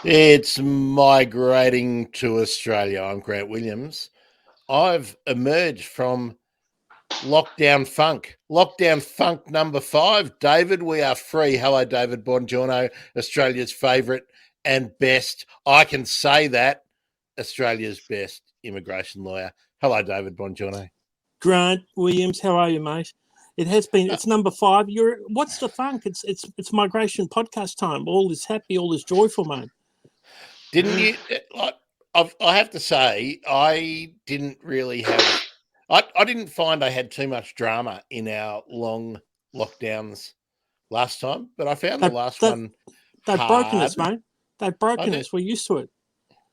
It's migrating to Australia. I'm Grant Williams. I've emerged from lockdown funk. Lockdown funk number 5. David, we are free. Hello, David Bongiorno, Australia's favourite and best. I can say that, Australia's best immigration lawyer. Hello, David Bongiorno. Grant Williams, how are you, mate? It has been. It's number 5. What's the funk? It's migration podcast time. All is happy, all is joyful, mate. Didn't you? I have to say, I didn't really have. I didn't find I had too much drama in our long lockdowns last time, but I found the last one they've hard. broken us, mate. They've broken us. We're used to it.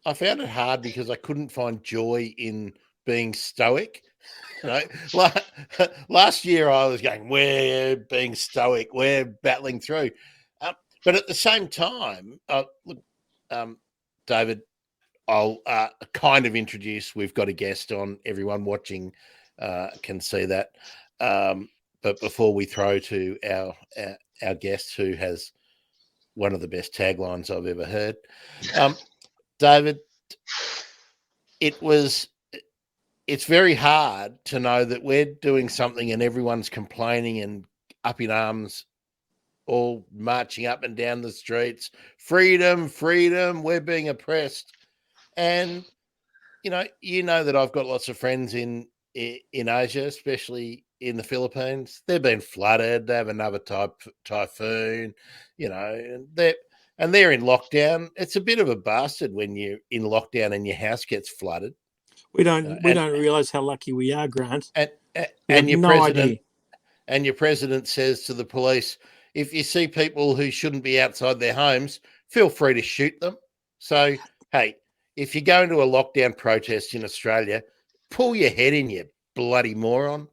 I found it hard because I couldn't find joy in being stoic. You know, last year I was going, we're being stoic, we're battling through. But at the same time, look, David, I'll kind of introduce. We've got a guest on. Everyone watching can see that. But before we throw to our guest, who has one of the best taglines I've ever heard, David, it's very hard to know that we're doing something and everyone's complaining and up in arms, all marching up and down the streets. Freedom, freedom, we're being oppressed. And, you know that I've got lots of friends in Asia, especially in the Philippines. They've been flooded. They have another typhoon, and they're in lockdown. It's a bit of a bastard when you're in lockdown and your house gets flooded. We don't realise how lucky we are, Grant. And your president says to the police, if you see people who shouldn't be outside their homes, feel free to shoot them. So, hey, if you're going to a lockdown protest in Australia, pull your head in, you bloody moron.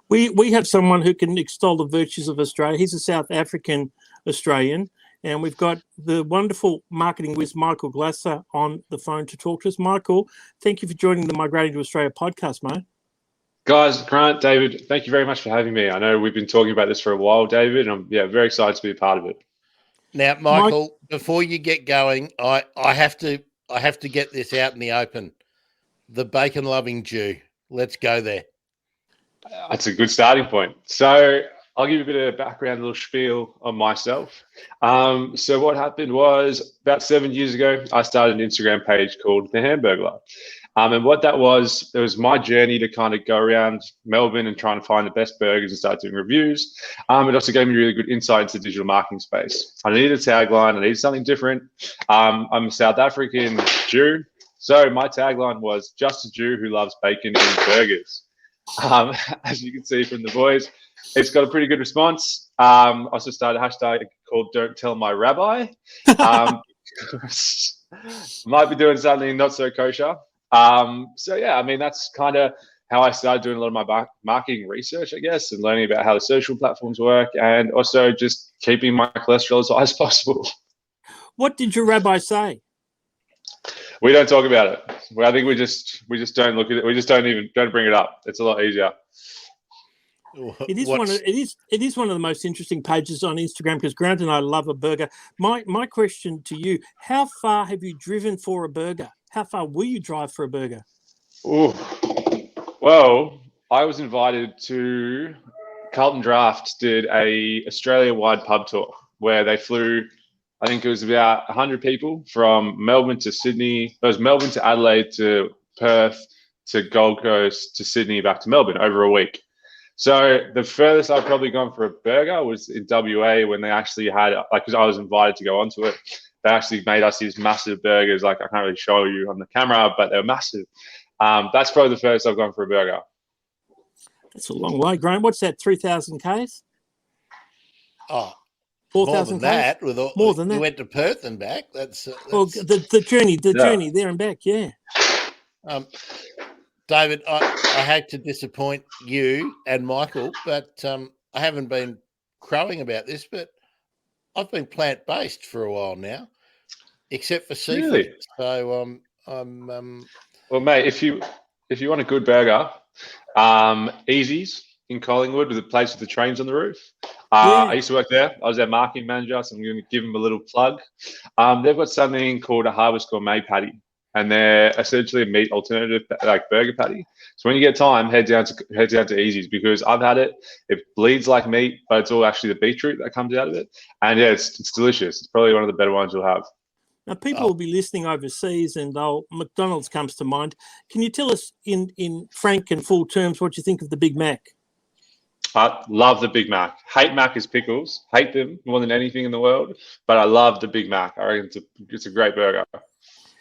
We have someone who can extol the virtues of Australia. He's a South African Australian. And we've got the wonderful marketing whiz, Michael Glasser, on the phone to talk to us. Michael, thank you for joining the Migrating to Australia podcast, mate. Guys, Grant, David, thank you very much for having me. I know we've been talking about this for a while, David, and I'm very excited to be a part of it. Now, Michael, before you get going, I have to get this out in the open. The bacon-loving Jew. Let's go there. That's a good starting point. So I'll give you a bit of background, a little spiel on myself. So what happened was about 7 years ago, I started an Instagram page called The Hamburglar. And what that was, it was my journey to kind of go around Melbourne and try and find the best burgers and start doing reviews. It also gave me really good insight into the digital marketing space. I needed a tagline. I needed something different. I'm a South African Jew. So my tagline was just a Jew who loves bacon and burgers. As you can see from the boys, it's got a pretty good response. I also started a hashtag called Don't Tell My Rabbi. Might be doing something not so kosher. That's kind of how I started doing a lot of my marketing research, I guess, and learning about how the social platforms work, and also just keeping my cholesterol as high as possible. What did your rabbi say? We don't talk about it. I think we just don't look at it. We just don't bring it up. It's a lot easier. It is one of the most interesting pages on Instagram because Grant and I love a burger. My question to you: how far have you driven for a burger? How far will you drive for a burger? Oh, well, I was invited to Carlton Draft did a Australia-wide pub tour where they flew. I think it was about 100 people from Melbourne to Sydney. It was Melbourne to Adelaide to Perth to Gold Coast to Sydney back to Melbourne over a week. So the furthest I've probably gone for a burger was in WA when they actually had, because I was invited to go onto it. They actually made us these massive burgers. I can't really show you on the camera, but they're massive. That's probably the furthest I've gone for a burger. That's a long way, Graham. What's that, 3,000 Ks? Oh, 4,000 Ks? More than that. You went to Perth and back? That's the journey there and back, yeah. David, I hate to disappoint you and Michael, but I haven't been crowing about this, but I've been plant-based for a while now, except for seafood. Really? So Well, mate, if you want a good burger, Easy's in Collingwood with a place with the trains on the roof. I used to work there. I was their marketing manager, so I'm going to give them a little plug. They've got something called a Harvest Gourmet Patty, and they're essentially a meat alternative, like burger patty. So when you get time, head down to Easy's, because I've had it. It bleeds like meat, but it's all actually the beetroot that comes out of it. And yeah, it's delicious. It's probably one of the better ones you'll have. Now, people will be listening overseas, and McDonald's comes to mind. Can you tell us in frank and full terms what you think of the Big Mac? I love the Big Mac. Hate Mac as pickles. Hate them more than anything in the world. But I love the Big Mac. I reckon it's a great burger.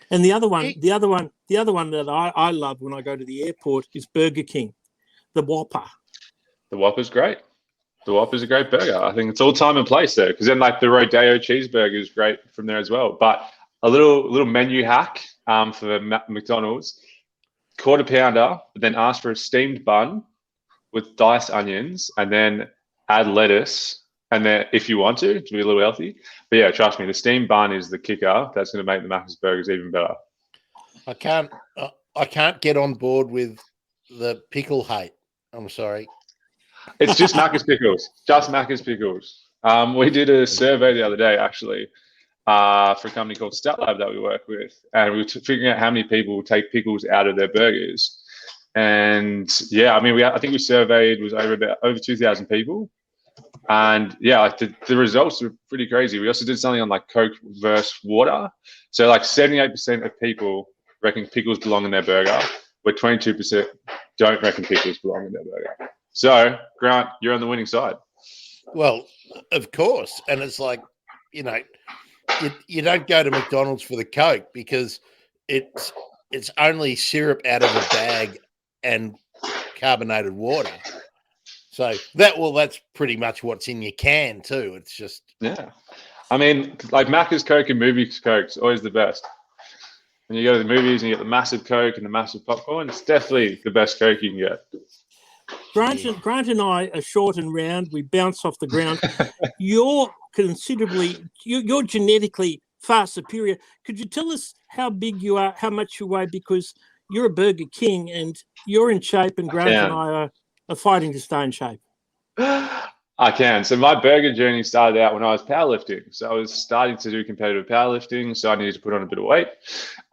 And the other one that I love when I go to the airport is Burger King, the Whopper. The Whopper's great. The Whopper's a great burger. I think it's all time and place there, because then like the Rodeo cheeseburger is great from there as well. But a little menu hack for McDonald's: quarter pounder, but then ask for a steamed bun with diced onions, and then add lettuce, and then if you want to be a little healthy. But yeah, trust me, the steamed bun is the kicker. That's going to make the Macca's burgers even better. I can't get on board with the pickle hate. I'm sorry. It's just Macca's pickles. Just Macca's pickles. We did a survey the other day, actually, for a company called StatLab that we work with, and we were figuring out how many people take pickles out of their burgers. And yeah, I mean, I think we surveyed was over 2,000 people, and yeah, like the results were pretty crazy. We also did something on like Coke versus water. So like 78% of people reckon pickles belong in their burger, but 22% don't reckon pickles belong in their burger. So Grant, you're on the winning side. Well, of course, and it's like, you know, you don't go to McDonald's for the Coke because it's only syrup out of a bag and carbonated water. So that's pretty much what's in your can too. It's just, yeah. I mean, like Macca's Coke and Movies Coke's always the best. When you go to the movies and you get the massive Coke and the massive popcorn, it's definitely the best Coke you can get. Grant and I are short and round. We bounce off the ground. You're genetically far superior. Could you tell us how big you are, how much you weigh? Because you're a Burger King and you're in shape, and Grant and I are fighting to stay in shape. I can. So my burger journey started out when I was powerlifting. So I was starting to do competitive powerlifting, so I needed to put on a bit of weight.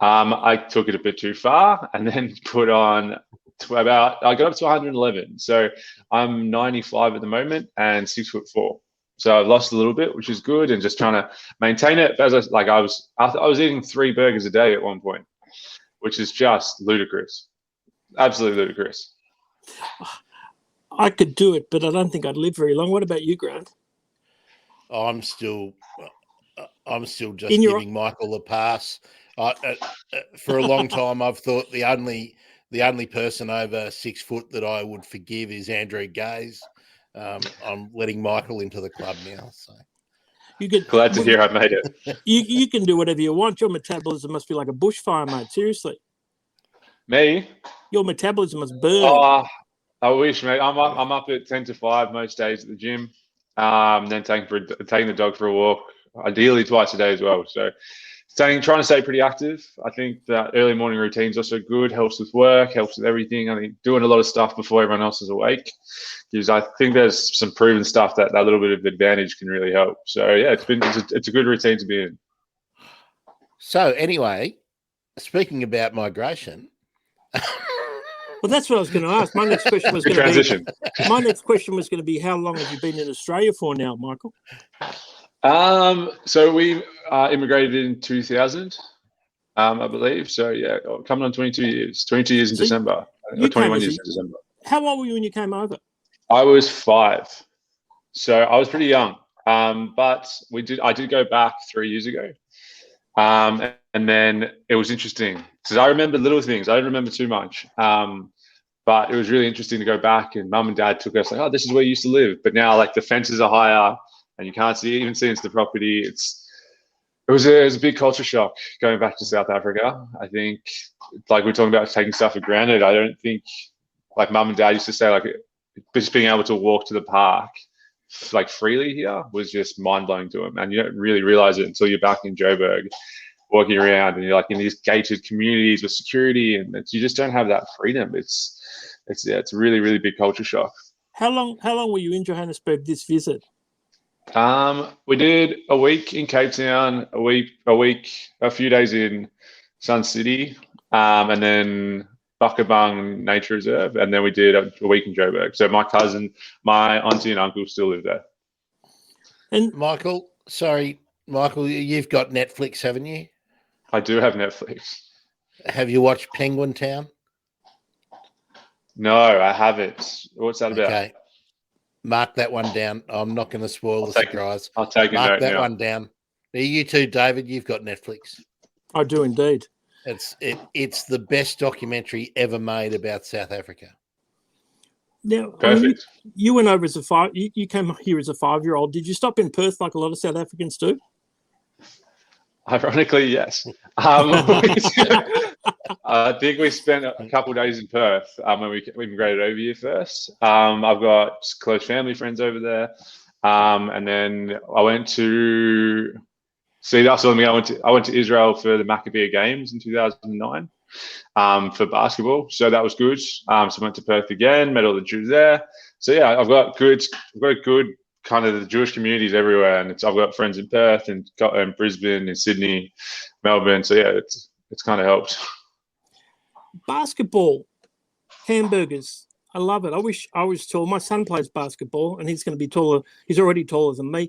I took it a bit too far and then put on I got up to 111. So I'm 95 at the moment and 6'4". So I've lost a little bit, which is good, and just trying to maintain it. As I was eating 3 burgers a day at one point, which is just ludicrous, absolutely ludicrous. I could do it, but I don't think I'd live very long. What about you, Grant? I'm still just giving Michael a pass. For a long time, I've thought the only person over 6 foot that I would forgive is Andrew Gaze. I'm letting Michael into the club now. So glad to hear I made it. You can do whatever you want. Your metabolism must be like a bushfire, mate. Seriously. Me? Your metabolism must burn. Oh, I wish, mate. I'm up at 10 to 5 most days at the gym. Then taking the dog for a walk, ideally twice a day as well. So trying to stay pretty active. I think that early morning routine is also good. Helps with work, helps with everything. I think doing a lot of stuff before everyone else is awake, because I think there's some proven stuff that little bit of advantage can really help. So yeah, it's a good routine to be in. So anyway, speaking about migration. Well, that's what I was going to ask. My next question was going to be, how long have you been in Australia for now, Michael? So we immigrated in 2000, I believe. So yeah, coming on 22 years. 22 years in December. 21 years in December. How old were you when you came over? I was 5, so I was pretty young. But I did go back 3 years ago. And then it was interesting because I remember little things. I don't remember too much. But it was really interesting to go back, and Mum and Dad took us like, oh, this is where you used to live. But now like the fences are higher and you can't even see into the property. It was a big culture shock going back to South Africa. I think, like we're talking about taking stuff for granted. I don't think, like Mum and Dad used to say, like just being able to walk to the park like freely here was just mind blowing to them. And you don't really realize it until you're back in Joburg, walking around, and you're like in these gated communities with security, and you just don't have that freedom. It's a really, really big culture shock. How long were you in Johannesburg this visit? We did a week in Cape Town, a few days in Sun City, and then Buckabung Nature Reserve, and then we did a week in Joburg. So my auntie and uncle still live there. And Michael, you've got Netflix, haven't you? I do have Netflix. Have you watched Penguin Town? No, I haven't. What's that about? Okay. Mark that one down. I'm not going to spoil the surprise. I'll take a note Mark that now. one down. You too, David. You've got Netflix. I do indeed. It's the best documentary ever made about South Africa. Now, Perfect. You went over as you came here as a 5-year-old. Did you stop in Perth like a lot of South Africans do? Ironically, yes. I think we spent a couple of days in Perth when we immigrated over here first. I've got close family friends over there, and then I went to see that. So I went to Israel for the Maccabea Games in 2009 for basketball. So that was good. So I went to Perth again, met all the Jews there. So yeah, I've got a good kind of the Jewish communities everywhere, and I've got friends in Perth and Brisbane and Sydney, Melbourne. So yeah, it's kind of helped. Basketball, hamburgers. I love it. I wish I was tall. My son plays basketball, and he's going to be taller. He's already taller than me.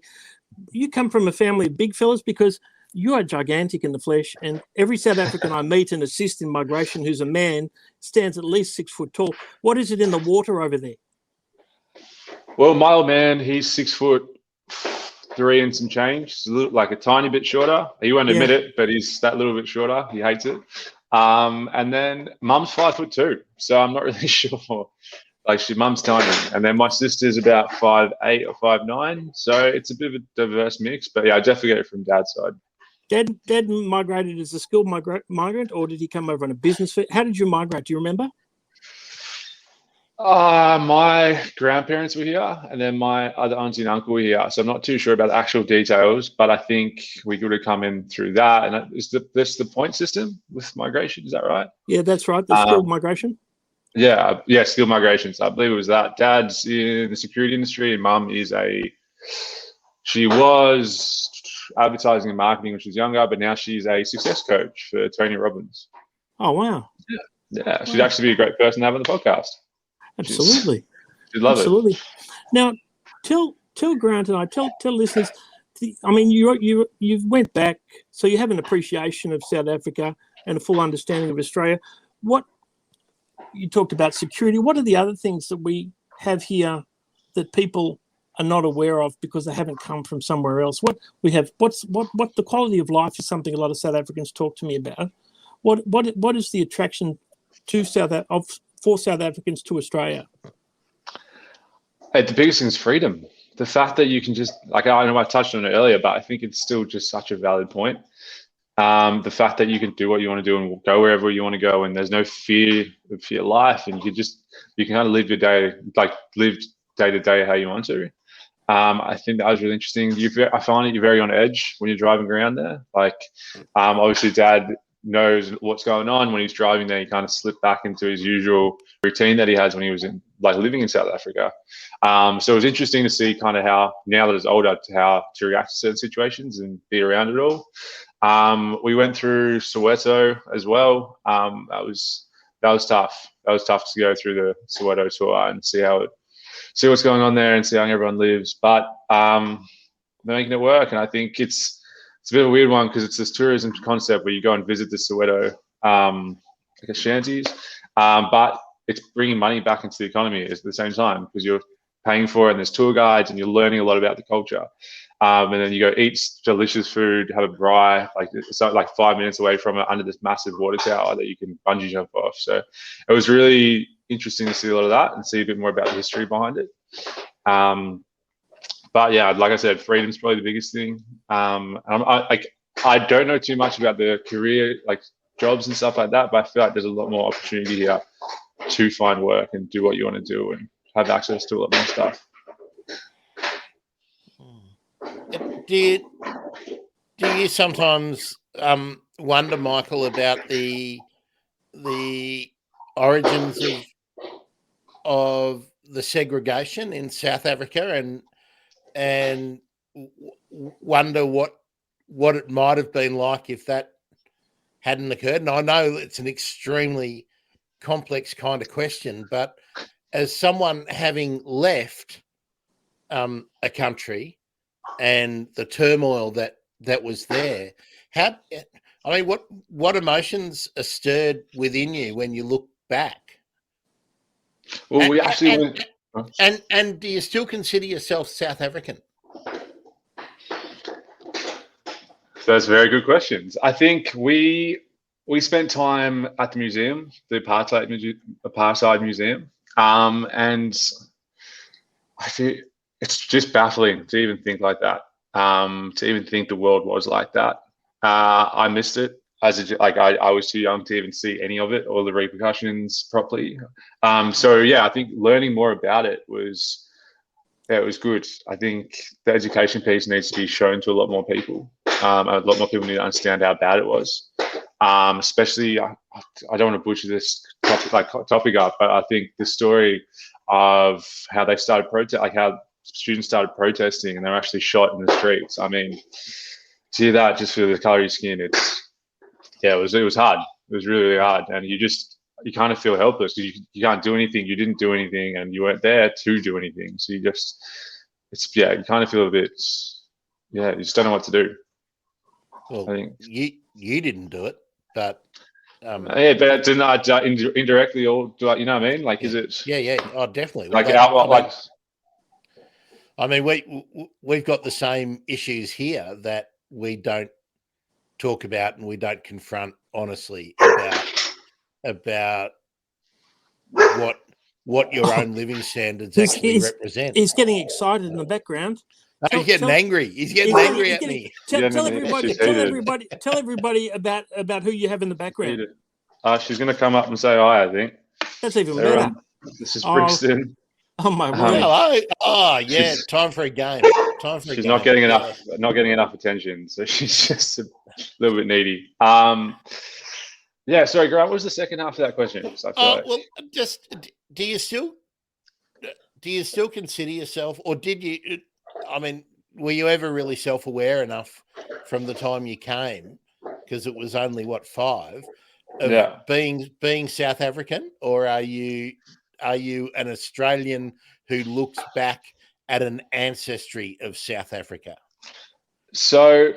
You come from a family of big fellas because you are gigantic in the flesh, and every South African I meet and assist in migration who's a man stands at least 6 foot tall. What is it in the water over there? Well, my old man, he's 6'3" and some change. He's like a tiny bit shorter. He won't admit it, but he's that little bit shorter. He hates it. And then mum's 5'2", so I'm not really sure. Like mum's tiny, and then my sister's about 5'8" or 5'9", so it's a bit of a diverse mix. But yeah, I definitely get it from dad's side. Dad migrated as a skilled migrant, or did he come over on a business fit? How did you migrate? Do you remember? My grandparents were here, and then my other auntie and uncle were here. So I'm not too sure about the actual details, but I think we could have come in through that. And is this the point system with migration? Is that right? Yeah, that's right. The skilled migration. Yeah, skilled migration. So I believe it was that. Dad's in the security industry, and mum she was advertising and marketing when she was younger, but now she's a success coach for Tony Robbins. Oh wow! Yeah, she'd actually be a great person to have on the podcast. Absolutely, she'd love it. Now, tell Grant and I tell listeners. I mean, you went back, so you have an appreciation of South Africa and a full understanding of Australia. What you talked about security. What are the other things that we have here that people are not aware of because they haven't come from somewhere else? What the quality of life is something a lot of South Africans talk to me about. What is the attraction to for South Africans to Australia? The biggest thing is freedom. The fact that you can just, like, I know I touched on it earlier, but I think it's still just such a valid point. The fact that you can do what you want to do and go wherever you want to go, and there's no fear for your life, and you can kind of live your day, like live day to day how you want to. I think that was really interesting. I find that you're very on edge when you're driving around there. Like, obviously, Dad knows what's going on when he's driving there. He kind of slipped back into his usual routine that he has when he was living in South Africa. So it was interesting to see kind of how, now that he's older, how to react to certain situations and be around it all. We went through Soweto as well. That was tough. That was tough to go through the Soweto tour and see what's going on there and see how everyone lives. But they're making it work, and I think it's a bit of a weird one because it's this tourism concept where you go and visit the Soweto shanties, but it's bringing money back into the economy at the same time because you're paying for it, and there's tour guides, and you're learning a lot about the culture. And then you go eat delicious food, have a braai, like 5 minutes away from it, under this massive water tower that you can bungee jump off. So it was really interesting to see a lot of that and see a bit more about the history behind it. But yeah, like I said, freedom's probably the biggest thing. And I don't know too much about the career, like jobs and stuff like that, but I feel like there's a lot more opportunity here to find work and do what you want to do and have access to a lot more stuff. Do you sometimes wonder, Michael, about the origins of the segregation in South Africa and wonder what it might have been like if that hadn't occurred? And I know it's an extremely complex kind of question, but as someone having left a country and the turmoil that was there, what emotions are stirred within you when you look back? Well, we actually and do you still consider yourself South African? That's very good questions. I think we spent time at the museum, the Apartheid Museum, and I think it's just baffling to even think like that. To even think the world was like that. I missed it I was too young to even see any of it or the repercussions properly. So yeah, I think learning more about it was good. I think the education piece needs to be shown to a lot more people. A lot more people need to understand how bad it was. Especially, I don't want to butcher this topic up, but I think the story of how they started how students started protesting and they were actually shot in the streets. I mean, to hear that just for the color of your skin, it was hard. It was really, really hard, and you kind of feel helpless because you can't do anything. You didn't do anything, and you weren't there to do anything. So you kind of feel a bit, you just don't know what to do. Well, I think you didn't do it, but but didn't I indirectly or do you know what I mean? Like, is it? Yeah. Oh, definitely. I mean, we've got the same issues here that we don't talk about and we don't confront honestly about what your own living standards actually represent. He's getting excited in the background. He's getting angry. He's getting angry at me. Tell everybody about who you have in the background. She's going to come up and say hi, I think. That's even better. This is Brixton. Oh my word! Hello. Oh yeah, time for a game. She's not getting enough attention, so she's just a little bit needy. Yeah, sorry, Grant. What was the second half of that question? Well, just do you still consider yourself, or did you? I mean, were you ever really self-aware enough from the time you came, because it was only 5, of being South African, or are you an Australian who looks back at an ancestry of South Africa? So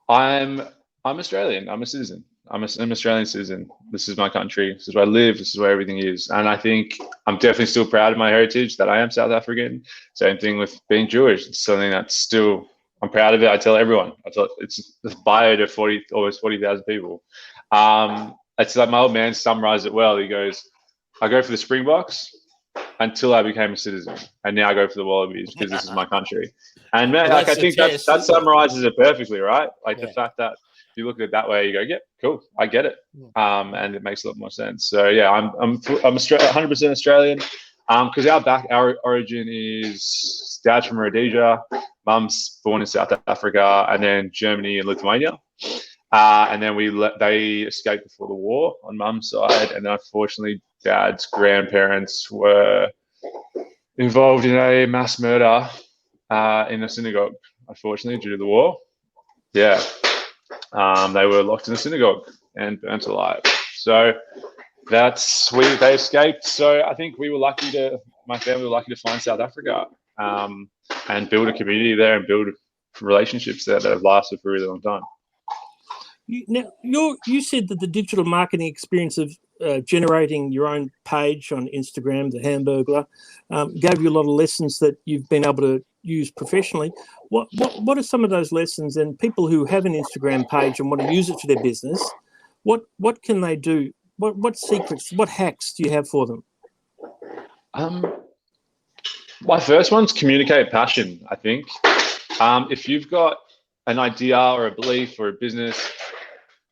I'm Australian. I'm a citizen. I'm an Australian citizen. This is my country. This is where I live. This is where everything is. And I think I'm definitely still proud of my heritage, that I am South African. Same thing with being Jewish. It's something that's I'm proud of it. I tell everyone. It's bio to almost 40,000 people. It's like my old man summarized it well. He goes, I go for the Springboks until I became a citizen, and now I go for the Wallabies because this is my country. And man, I think that summarizes it perfectly, right? The fact that you look at it that way, you go, "Yep, cool, I get it," and it makes a lot more sense. So yeah, I'm 100% Australian, because our origin is dad's from Rhodesia, mum's born in South Africa, and then Germany and Lithuania. And then they escaped before the war on mum's side, and then unfortunately dad's grandparents were involved in a mass murder in a synagogue, unfortunately, due to the war. Yeah, they were locked in a synagogue and burnt alive. So they escaped. So I think my family were lucky to find South Africa and build a community there and build relationships there that have lasted for a really long time. You said that the digital marketing experience of generating your own page on Instagram, the Hamburglar, gave you a lot of lessons that you've been able to use professionally. What are some of those lessons? And people who have an Instagram page and want to use it for their business, what can they do? What secrets, what hacks do you have for them? My first one's communicate passion, I think. If you've got an idea or a belief or a business,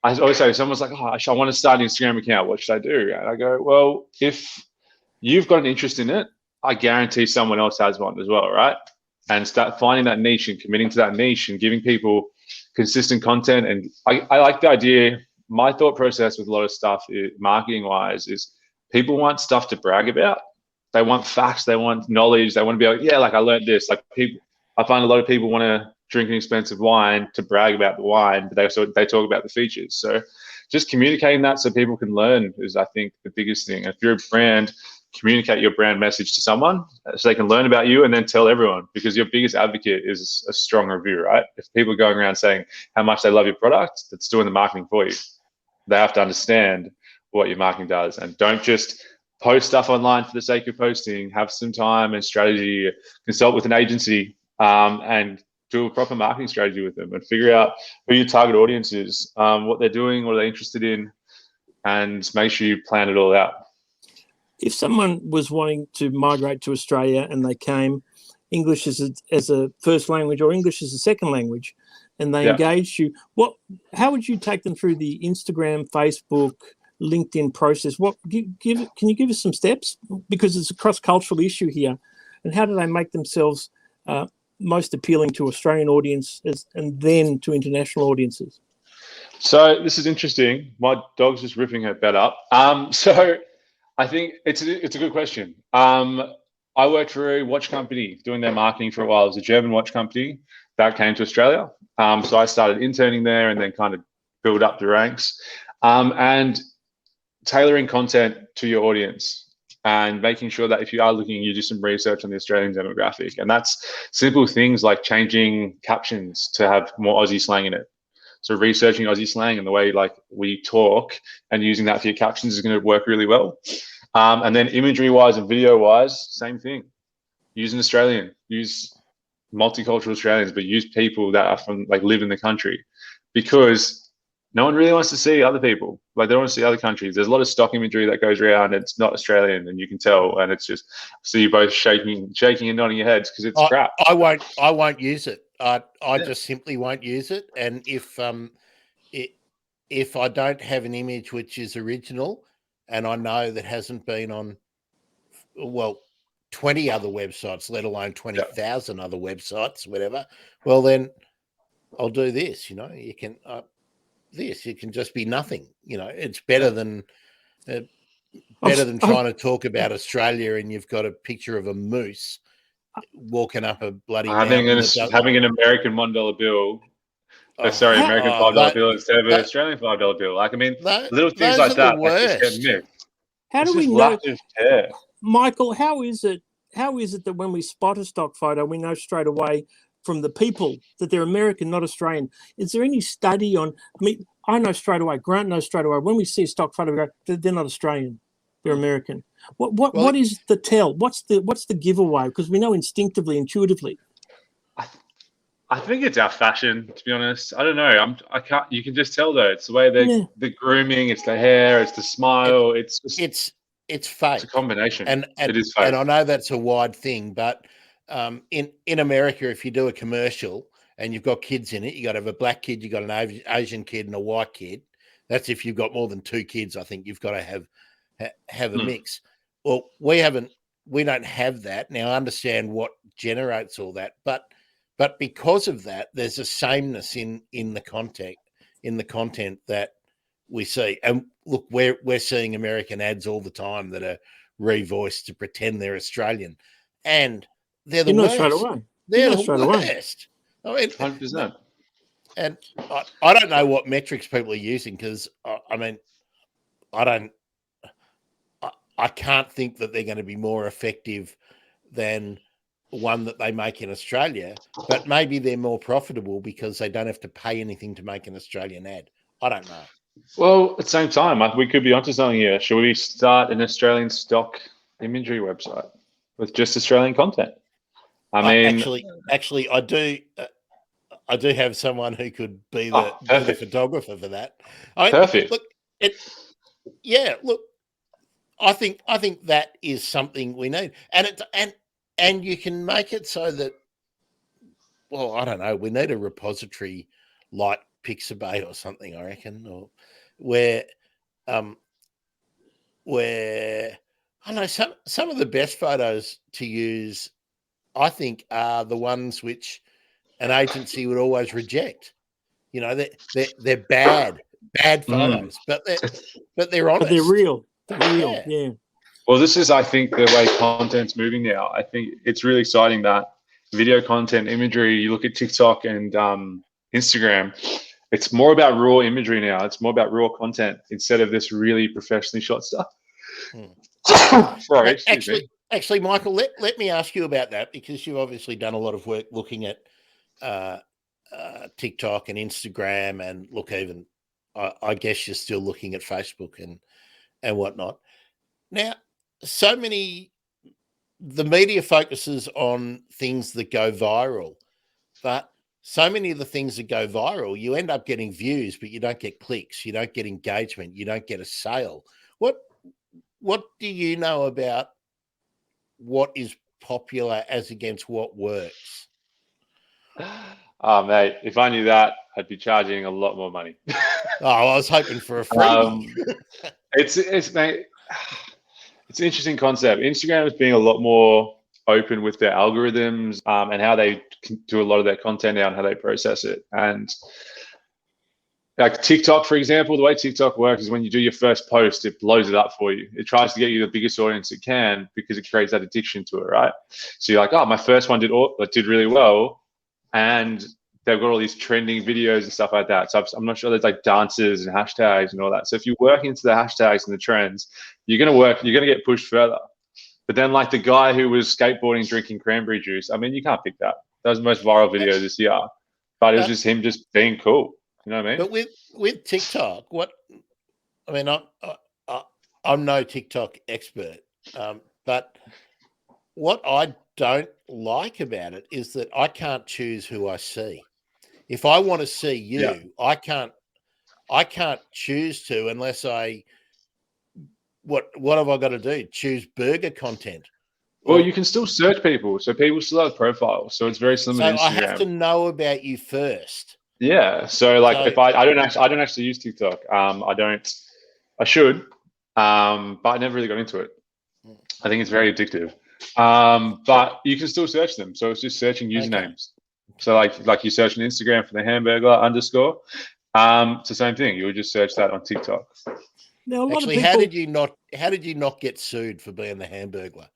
I always say, someone's like, I want to start an Instagram account. What should I do? And I go, well, if you've got an interest in it, I guarantee someone else has one as well, right? And start finding that niche and committing to that niche and giving people consistent content. And I like the idea. My thought process with a lot of stuff, marketing-wise, is people want stuff to brag about. They want facts. They want knowledge. They want to be like, I learned this. Like, people, I find a lot of people want to drink an expensive wine to brag about the wine, but they talk about the features. So just communicating that so people can learn is, I think, the biggest thing. If you're a brand, communicate your brand message to someone so they can learn about you and then tell everyone, because your biggest advocate is a strong review, right? If people are going around saying how much they love your product, that's doing the marketing for you. They have to understand what your marketing does, and don't just post stuff online for the sake of posting. Have some time and strategy, consult with an agency, and do a proper marketing strategy with them and figure out who your target audience is, what they're doing, what are they interested in, and make sure you plan it all out. If someone was wanting to migrate to Australia and they came English as a first language or English as a second language, and they engaged you, how would you take them through the Instagram, Facebook, LinkedIn process? Can you give us some steps? Because it's a cross-cultural issue here. And how do they make themselves most appealing to Australian audiences and then to international audiences? So this is interesting. My dog's just ripping her bed up. So I think it's a good question. I worked for a watch company doing their marketing for a while. It was a German watch company that came to Australia. So I started interning there and then kind of build up the ranks, and tailoring content to your audience and making sure that if you are looking, you do some research on the Australian demographic. And that's simple things like changing captions to have more Aussie slang in it. So researching Aussie slang and the way like we talk and using that for your captions is going to work really well. And then imagery wise and video wise, same thing. Use an Australian, use multicultural Australians, but use people that are from, like, live in the country, because no one really wants to see other people. Like, they don't want to see other countries. There's a lot of stock imagery that goes around. It's not Australian, and you can tell. And it's just, see you both shaking and nodding your heads because it's crap. I won't use it. I just simply won't use it. And if I don't have an image which is original, and I know that hasn't been on, 20 other websites, let alone 20,000 other websites, whatever, well, then I'll do this. You can it can just be nothing. It's better than trying to talk about Australia and you've got a picture of a moose walking up a bloody having an American $1 bill. American $5 bill instead of an Australian $5 bill. Like, I mean, little things like that just get missed. How do we know, Michael? How is it that when we spot a stock photo, we know straight away from the people that they're American, not Australian? Is there any study on? I know straight away. Grant knows straight away when we see a stock photo, they're not Australian, they're American. What is the tell? What's the giveaway? Because we know instinctively, intuitively. I think it's our fashion, to be honest. I don't know. I can't. You can just tell though. It's the way the grooming. It's the hair. It's the smile. It's fake. It's a combination, and it is fake. And I know that's a wide thing, but in America, if you do a commercial and you've got kids in it, you got to have a black kid, you got an Asian kid, and a white kid. That's if you've got more than 2 kids. I think you've got to have a mix. Well, we don't have that now. I understand what generates all that, but because of that, there's a sameness in the content that we see. And look, we're seeing American ads all the time that are revoiced to pretend they're Australian, and they're the worst. They're the worst. I mean, 100%. And I don't know what metrics people are using, because I can't think that they're going to be more effective than one that they make in Australia, but maybe they're more profitable because they don't have to pay anything to make an Australian ad. I don't know. Well, at the same time, we could be onto something here. Should we start an Australian stock imagery website with just Australian content? Actually, I do have someone who could be the photographer for that. Perfect. Look, I think that is something we need, and you can make it so that, I don't know, we need a repository like Pixabay or something, I reckon, or where I know some of the best photos to use, I think, are the ones which an agency would always reject. They're bad photos, but they're honest. But they're real. Yeah. Well, this is, I think, the way content's moving now. I think it's really exciting that video content, imagery. You look at TikTok and Instagram. It's more about raw imagery now. It's more about raw content instead of this really professionally shot stuff. Sorry, excuse me. Actually, Michael, let me ask you about that, because you've obviously done a lot of work looking at TikTok and Instagram, and look, even I guess you're still looking at Facebook and whatnot. Now, the media focuses on things that go viral, but so many of the things that go viral, you end up getting views, but you don't get clicks, you don't get engagement, you don't get a sale. What do you know about what is popular as against what works? Oh, mate, if I knew that, I'd be charging a lot more money. I was hoping for a freebie. Mate, it's an interesting concept. Instagram is being a lot more open with their algorithms and how they do a lot of their content now and how they process it. And like TikTok, for example, the way TikTok works is when you do your first post, it blows it up for you. It tries to get you the biggest audience it can because it creates that addiction to it, right? So you're like, oh, my first one did really well, and they've got all these trending videos and stuff like that. So I'm not sure there's like dances and hashtags and all that. So if you work into the hashtags and the trends, you're going to get pushed further. But then like the guy who was skateboarding, drinking cranberry juice, I mean, you can't pick that. That was the most viral video this year. But it was just him just being cool. You know what I mean? But with TikTok, I'm no TikTok expert, but what I don't like about it is that I can't choose who I see. If I want to see you, I can't choose to unless what have I got to do? Choose burger content. Well, you can still search people, so people still have profiles. So it's very similar to Instagram. I have to know about you first. Yeah. So like if I don't actually use TikTok. I should, but I never really got into it. I think it's very addictive. But you can still search them. So it's just searching usernames. Okay. So like you search on Instagram for the Hamburglar _. It's the same thing. You would just search that on TikTok. Now, actually, how did you not get sued for being the Hamburglar?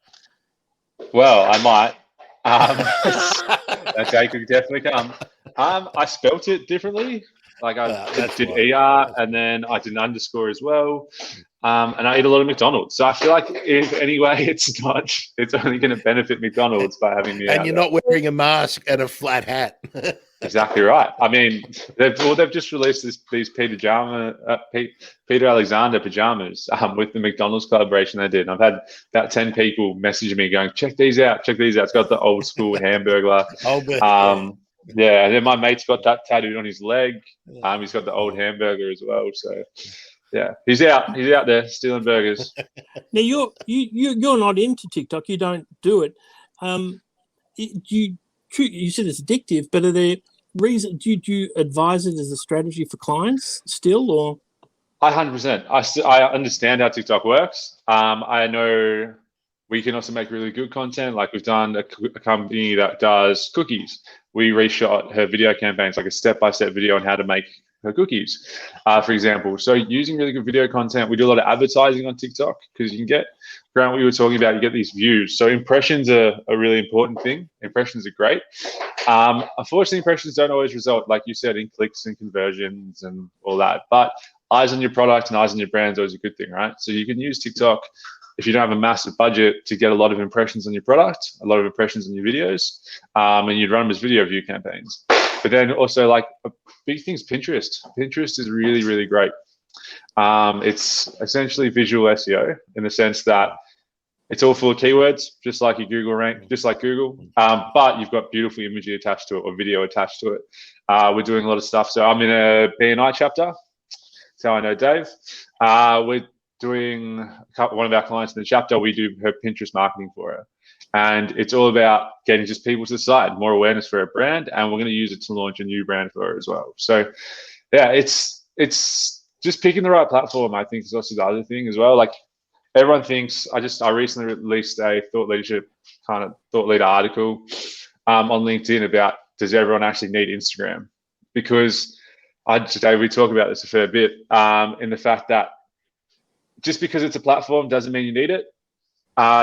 Well, I might. That day could definitely come. I spelt it differently. Like I did ER and then I did an underscore as well. And I eat a lot of McDonald's. So I feel like if anyway, it's only going to benefit McDonald's by having me. And you're not wearing a mask and a flat hat. Exactly right. I mean, they've just released these Peter Alexander pajamas with the McDonald's collaboration they did. And I've had about 10 people message me going, check these out. It's got the old school Hamburglar. Yeah, and then my mate's got that tattooed on his leg. He's got the old hamburger as well. So yeah, he's out there stealing burgers. Now you're not into TikTok. You don't do it. You said it's addictive, but are there reasons? Do you advise it as a strategy for clients still, or? 100%. I understand how TikTok works. I know we can also make really good content. Like we've done a company that does cookies. We reshot her video campaigns, like a step-by-step video on how to make her cookies, for example. So using really good video content, we do a lot of advertising on TikTok because you can get, Grant, what you were talking about, you get these views. So impressions are a really important thing. Impressions are great. Unfortunately, impressions don't always result, like you said, in clicks and conversions and all that. But eyes on your product and eyes on your brand is always a good thing, right? So you can use TikTok if you don't have a massive budget to get a lot of impressions on your product, a lot of impressions on your videos, and you'd run them as video view campaigns. But then also like a big thing is Pinterest. Pinterest is really, really great. It's essentially visual SEO in the sense that it's all full of keywords, just like your Google rank, just like Google, but you've got beautiful imagery attached to it or video attached to it. We're doing a lot of stuff. So I'm in a BNI chapter. That's how I know Dave. We're doing one of our clients in the chapter, we do her Pinterest marketing for her. And it's all about getting just people to the site, more awareness for her brand. And we're going to use it to launch a new brand for her as well. So yeah, it's just picking the right platform, I think, is also the other thing as well. Like everyone thinks, I recently released a thought leader article on LinkedIn about, does everyone actually need Instagram? Because today we talk about this a fair bit in the fact that just because it's a platform doesn't mean you need it.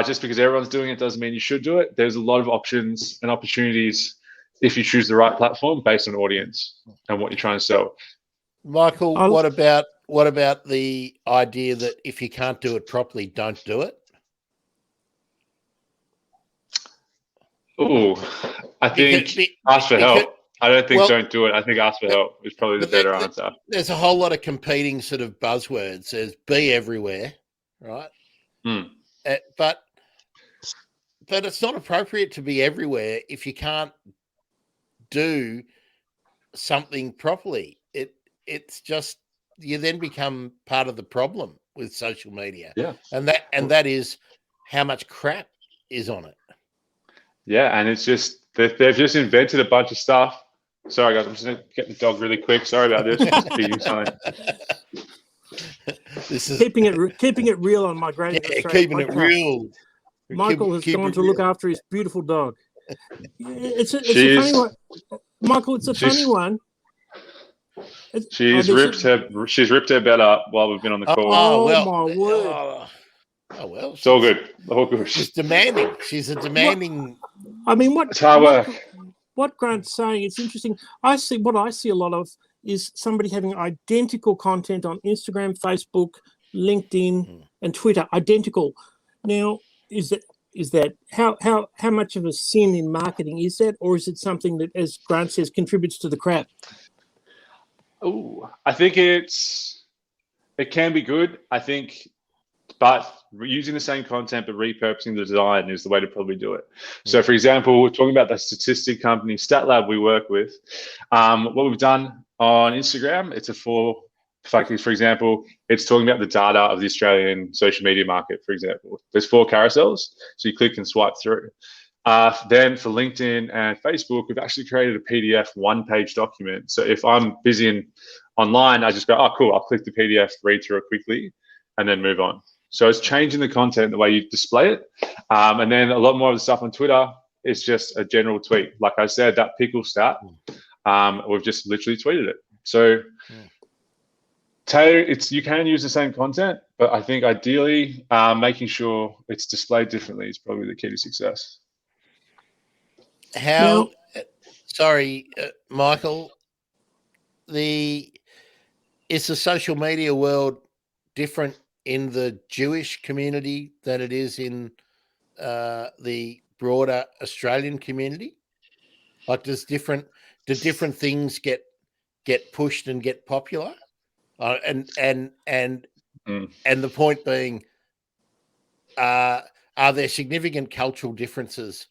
Just because everyone's doing it doesn't mean you should do it. There's a lot of options and opportunities if you choose the right platform based on audience and what you're trying to sell. Michael, what about the idea that if you can't do it properly, don't do it? Oh, I think ask for help. I don't think don't do it. I think ask for help is probably the better answer. There's a whole lot of competing sort of buzzwords. There's be everywhere, right? But it's not appropriate to be everywhere if you can't do something properly. It's just you then become part of the problem with social media. Yeah. And that is how much crap is on it. Yeah, and it's just they've just invented a bunch of stuff. Sorry, guys, I'm just going to get the dog really quick. Sorry about this. Just feeding something. This is keeping it real on Migrating Australia. Keeping it real. Michael has gone to look after his beautiful dog. It's a funny one. Michael, it's a funny one. She's ripped her bed up while we've been on the call. Oh my word. Oh well, it's all good. All good. She's demanding. She's a demanding. It's hard work. What Grant's saying, it's interesting. What I see a lot of is somebody having identical content on Instagram, Facebook, LinkedIn, and Twitter. Identical. Now, is that how much of a sin in marketing is that, or is it something that, as Grant says, contributes to the crap? Oh, I think it can be good. I think. But using the same content but repurposing the design is the way to probably do it. So, for example, we're talking about the statistic company StatLab we work with. What we've done on Instagram, for example, it's talking about the data of the Australian social media market, for example. There's 4 carousels, so you click and swipe through. Then for LinkedIn and Facebook, we've actually created a PDF one-page document. So if I'm busy online, I just go, oh, cool, I'll click the PDF, read through it quickly, and then move on. So it's changing the content, the way you display it. And then a lot more of the stuff on Twitter is just a general tweet. Like I said, that pickle stat, we've just literally tweeted it. So you can use the same content, but I think ideally making sure it's displayed differently is probably the key to success. Michael, is the social media world different in the Jewish community than it is in the broader Australian community? Like, do different things get pushed and get popular? And the point being, are there significant cultural differences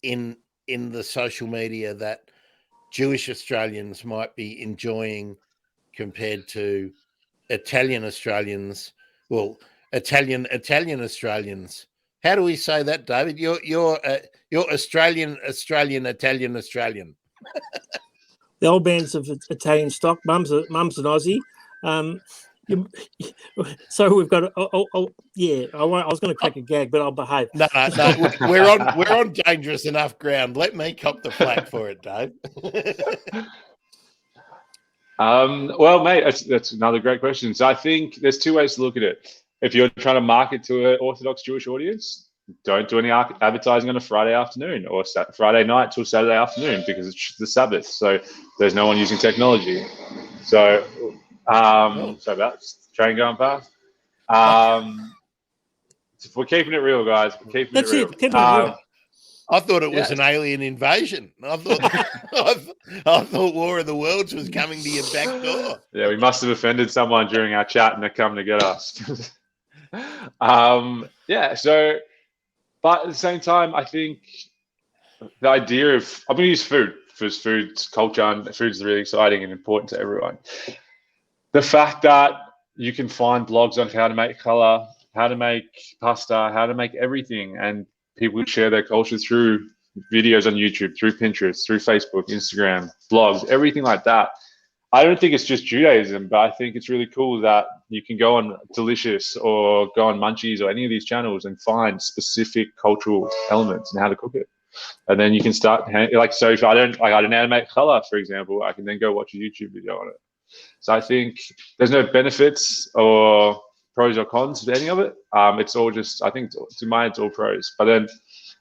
in the social media that Jewish Australians might be enjoying compared to Italian Australians? Well, Italian Australians. How do we say that, David? You're Australian. The old bands of Italian stock. Mum's an Aussie. So we've got. I was going to crack a gag, but I'll behave. No. We're on dangerous enough ground. Let me cop the flak for it, Dave. Well, mate, that's another great question. So I think there's 2 ways to look at it. If you're trying to market to an Orthodox Jewish audience, don't do any advertising on a Friday afternoon or Friday night till Saturday afternoon because it's the Sabbath. So there's no one using technology. So, sorry about that. Train going past. We're keeping it real, guys. We're keeping it real. Keeping it real. I thought it was an alien invasion. I thought War of the Worlds was coming to your back door. Yeah, we must have offended someone during our chat and they're coming to get us. But at the same time, I think the idea of, I'm going to use food because food's culture and food's really exciting and important to everyone. The fact that you can find blogs on how to make challah, how to make pasta, how to make everything, and people share their culture through videos on YouTube, through Pinterest, through Facebook, Instagram, blogs, everything like that. I don't think it's just Judaism, but I think it's really cool that you can go on Delicious or go on Munchies or any of these channels and find specific cultural elements and how to cook it. And then you can start, so if I don't know how to make challah, for example, I can then go watch a YouTube video on it. So I think there's no benefits or pros or cons to any of it. It's all just, I think, to mine, it's all pros. But then, at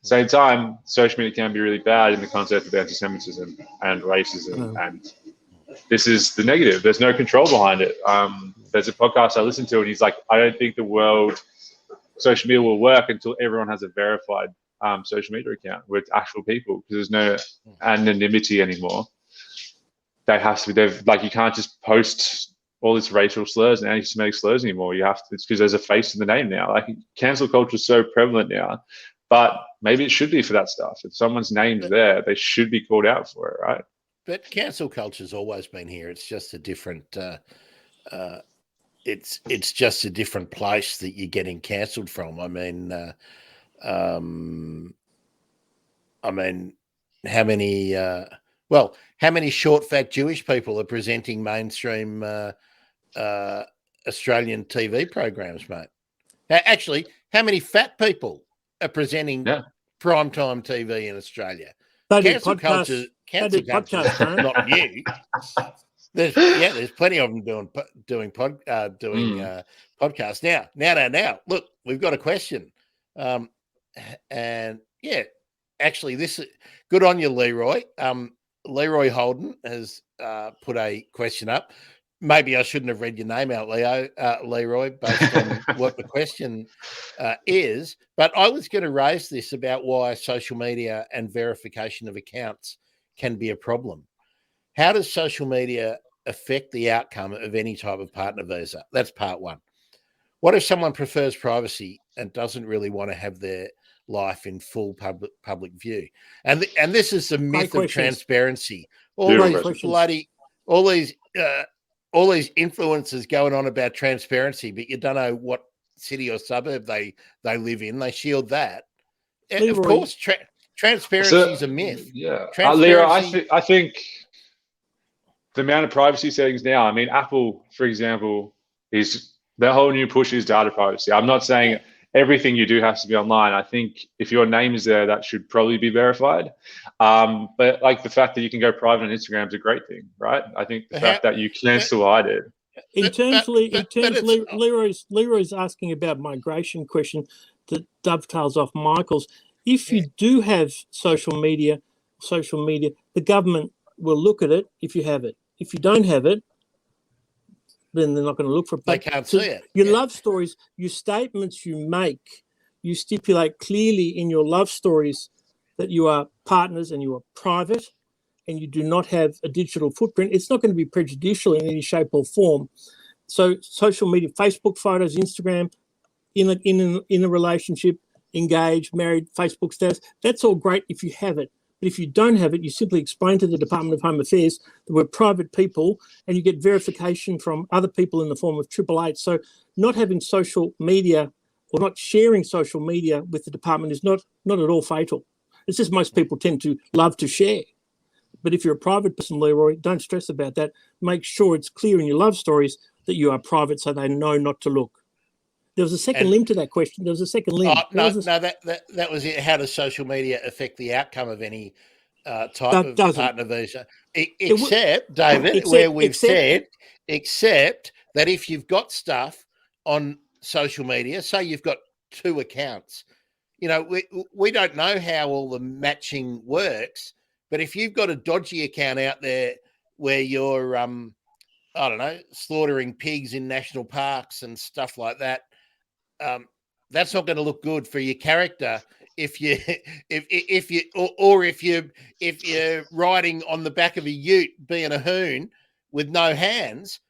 the same time, social media can be really bad in the concept of anti-Semitism and racism, and this is the negative. There's no control behind it. There's a podcast I listened to, and he's like, I don't think the world social media will work until everyone has a verified social media account with actual people, because there's no anonymity anymore. They have to be, like, you can't just post all these racial slurs and anti-Semitic slurs anymore. You have to, it's because there's a face in the name now. Like, cancel culture is so prevalent now, but maybe it should be for that stuff. If someone's name's there, they should be called out for it, right? But cancel culture's always been here. It's just a different. It's just a different place that you're getting cancelled from. I mean, how many short, fat Jewish people are presenting mainstream Australian TV programs, mate? Actually, how many fat people are presenting primetime TV in Australia? Cancel culture, not new. There's plenty of them doing podcasts now. Look, we've got a question, and actually, this is good on you, Leroy. Leroy Holden has put a question up. Maybe I shouldn't have read your name out, Leroy, based on what the question is. But I was going to raise this about why social media and verification of accounts can be a problem. How does social media affect the outcome of any type of partner visa? That's part one. What if someone prefers privacy and doesn't really want to have their life in full public view? And this is the myth of transparency. All these influencers going on about transparency, but you don't know what city or suburb they live in. They shield that. Leroy. Of course, transparency is a myth. Yeah, Lira, I think the amount of privacy settings now. I mean, Apple, for example, is their whole new push is data privacy. I'm not saying everything you do has to be online. I think if your name is there, that should probably be verified. But like the fact that you can go private on Instagram is a great thing, right? I think the fact that you can still hide it. Leroy's asking about migration question that dovetails off Michael's. If you do have social media, the government will look at it if you have it. If you don't have it, then they're not going to look for it. They can't see it. Your love stories, your statements you make, you stipulate clearly in your love stories that you are partners and you are private and you do not have a digital footprint. It's not going to be prejudicial in any shape or form. So social media, Facebook photos, Instagram, in a relationship, engaged, married, Facebook status, that's all great if you have it. But if you don't have it, you simply explain to the Department of Home Affairs that we're private people and you get verification from other people in the form of 888. So not having social media or not sharing social media with the department is not at all fatal. It's just most people tend to love to share. But if you're a private person, Leroy, don't stress about that. Make sure it's clear in your love stories that you are private so they know not to look. There was a second limb to that question. There was a second limb. That was it. How does social media affect the outcome of any type of partner visa? Except that if you've got stuff on social media, say you've got 2 accounts, we don't know how all the matching works, but if you've got a dodgy account out there where you're, slaughtering pigs in national parks and stuff like that, that's not going to look good for your character if you're riding on the back of a ute being a hoon with no hands.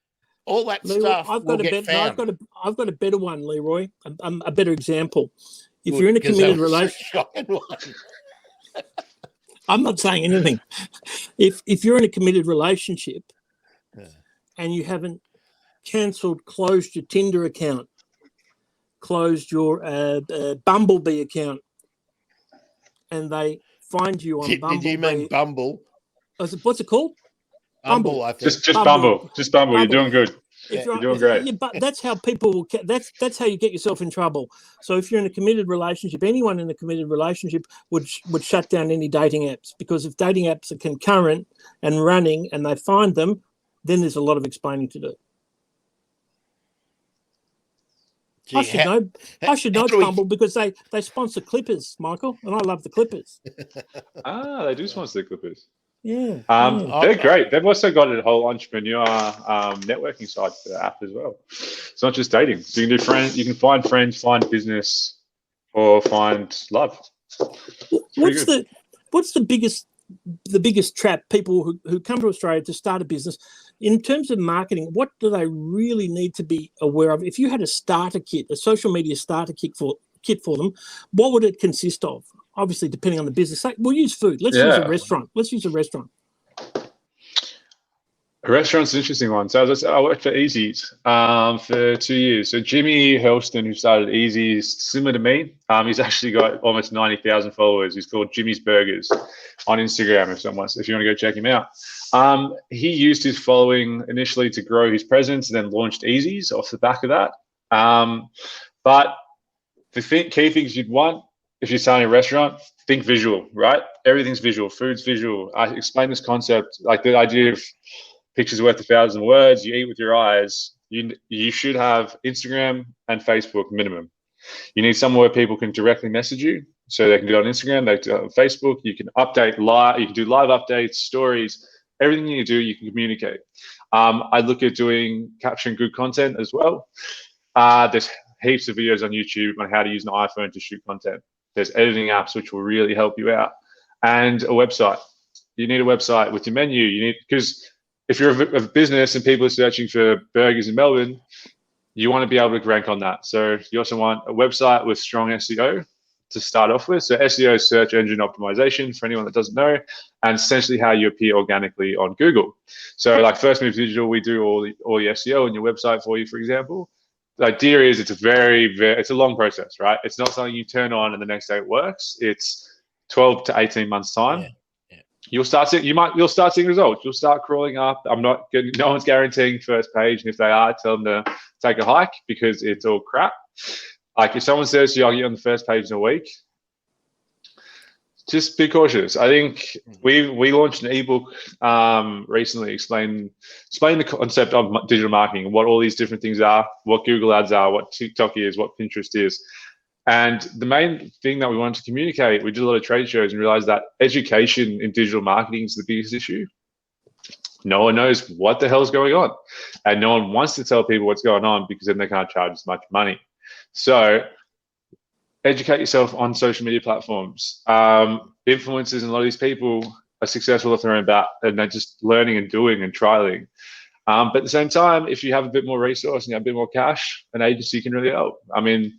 All that Leroy, stuff will get found. I've got a better one, Leroy. A better example. If you're in a committed relationship, I'm not saying anything. If you're in a committed relationship and you haven't closed your Tinder account, closed your Bumblebee account, and they find you on Bumblebee. Did you mean Bumble? What's it called? Bumble, I think. Just Bumble. Just Bumble. You're doing good. You're doing great. Yeah, but that's how people will. That's how you get yourself in trouble. So if you're in a committed relationship, anyone in a committed relationship would shut down any dating apps, because if dating apps are concurrent and running and they find them, then there's a lot of explaining to do. Gee, I should know. I should know how do we- Tumble because they sponsor Clippers, Michael, and I love the Clippers. They do sponsor the Clippers. Yeah. They're great. They've also got a whole entrepreneur networking side for the app as well. It's not just dating. So you can do friends. You can find friends, find business, or find love. What's the biggest trap people who come to Australia to start a business in terms of marketing? What do they really need to be aware of? If you had a starter kit, a social media starter kit for them, what would it consist of? Obviously, depending on the business. We'll use food. Let's use a restaurant. A restaurant's an interesting one. So as I said, I worked for Easy's for 2 years. So Jimmy Helston, who started Easy's, similar to me. He's actually got almost 90,000 followers. He's called Jimmy's Burgers on Instagram if you want to go check him out. He used his following initially to grow his presence and then launched Easy's off the back of that. But the key things you'd want if you're starting a restaurant, think visual, right? Everything's visual. Food's visual. I explain this concept, like the idea of pictures worth 1,000 words. You eat with your eyes. You should have Instagram and Facebook minimum. You need somewhere where people can directly message you, so they can do it on Instagram, they can do it on Facebook. You can update live. You can do live updates, stories. Everything you do, you can communicate. I look at capturing good content as well. There's heaps of videos on YouTube on how to use an iPhone to shoot content. There's editing apps which will really help you out, and a website. You need a website with your menu. Because if you're a business and people are searching for burgers in Melbourne, you want to be able to rank on that. So you also want a website with strong SEO to start off with. So SEO is search engine optimization for anyone that doesn't know, and essentially how you appear organically on Google. So like First Move Digital, we do all the SEO on your website for you, for example. The idea is it's a long process, right? It's not something you turn on and the next day it works. It's 12 to 18 months time. Yeah. You'll start seeing results. You'll start crawling up. No one's guaranteeing first page, and if they are, tell them to take a hike because it's all crap. Like if someone says to you, I'll get you on the first page in a week, just be cautious. I think we launched an ebook recently explain the concept of digital marketing, what all these different things are, what Google Ads are, what TikTok is, what Pinterest is. And the main thing that we wanted to communicate, we did a lot of trade shows and realized that education in digital marketing is the biggest issue. No one knows what the hell's going on, and no one wants to tell people what's going on because then they can't charge as much money. So educate yourself on social media platforms. Influencers and a lot of these people are successful off their own bat, and they're just learning and doing and trialing. But at the same time, if you have a bit more resource and you have a bit more cash, an agency can really help. I mean,